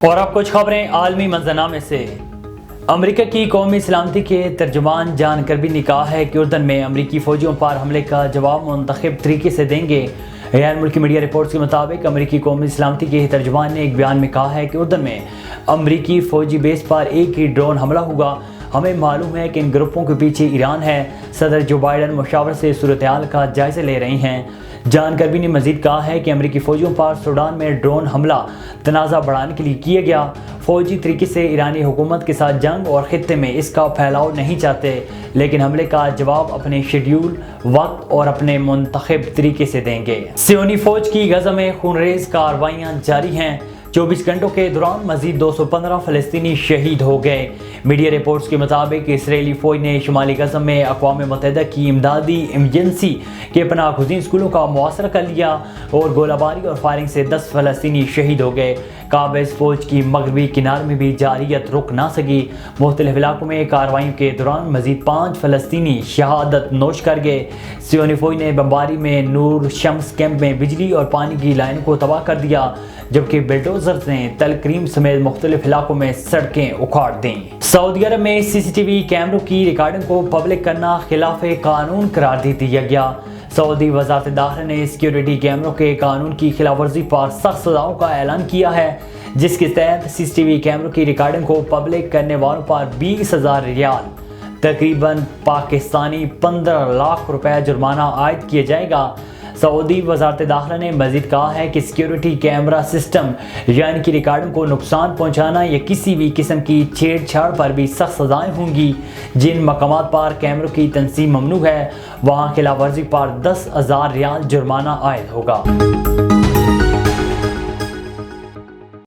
और अब कुछ खबरें आलमी मंजरनामे से। अमेरिका की कौमी सलामती के तर्जुमान जान करबी ने कहा है कि उर्दन में अमेरिकी फौजियों पर हमले का जवाब मुंतखब तरीके से देंगे। गैर मुल्की मीडिया रिपोर्ट्स के मुताबिक अमेरिकी कौमी सलामती के तर्जुमान ने एक बयान में कहा है कि उर्दन में अमेरिकी फौजी बेस पर एक ही ड्रोन हमला होगा। हमें मालूम है कि इन ग्रुपों के पीछे ईरान है। सदर जो बाइडन मुशावरत से सूरत हाल का जायजा ले रही हैं। जान करबी ने मजीद कहा है कि अमेरिकी फौजियों पर सूडान में ड्रोन हमला तनाज़ा बढ़ाने के लिए किया गया। फौजी तरीके से ईरानी हुकूमत के साथ जंग और खित्ते में इसका फैलाव नहीं चाहते, लेकिन हमले का जवाब अपने शेड्यूल वक्त और अपने मुंतखब तरीके से देंगे। सियोनी फौज की गजा में खूनरेज कार्रवाइयाँ जारी हैं। 24 घंटों के दौरान मजीद 215 फ़लस्तीनी शहीद हो गए। मीडिया रिपोर्ट्स के मुताबिक इसराइली फ़ौज ने शुमाली गज़ा में अक़वाम मुत्तहिदा की इमदादी एमरजेंसी के पनाहगज़ीन स्कूलों का मुआसरा कर लिया और गोलाबारी और फायरिंग से 10 फ़लस्तीनी शहीद हो गए। काबिज़ फ़ौज की मगरबी किनारे में भी जारियत रुक ना सकी। मुख्तलिफ इलाकों में कार्रवाइयों के दौरान मजीद 5 फ़लस्तीनी शहादत नोश कर गए। सियोनी फ़ौज ने बमबारी में नूर शम्स कैंप में बिजली और पानी की लाइन को तबाह कर दिया, जबकि बुलडोजर्स ने तल करीम समेत मुख्तलिफ इलाकों में सड़कें उखाड़ दी। सऊदी अरब में CCTV कैमरों की रिकॉर्डिंग को पब्लिक करना खिलाफ कानून करार दे दिया गया। सऊदी वज़ारत दाखिला ने सिक्योरिटी कैमरों के कानून की खिलाफ वर्जी पर सख्त सज़ाओं का ऐलान किया है, जिसके तहत CCTV कैमरों की रिकॉर्डिंग को पब्लिक करने वालों पर 20,000 रियाल तकरीबन पाकिस्तानी 15 लाख रुपए जुर्माना आयद किया जाएगा। सऊदी वज़ारत दाखिला ने मजीद कहा है कि सिक्योरिटी कैमरा सिस्टम यानी कि रिकॉर्डिंग को नुकसान पहुंचाना या किसी भी किस्म की छेड़छाड़ पर भी सख्त सजाएं होंगी। जिन मकामात पर कैमरों की तनसीब ममनू है, वहाँ खिलाफ वर्जी पर 10,000 रियाल जुर्माना आयद होगा।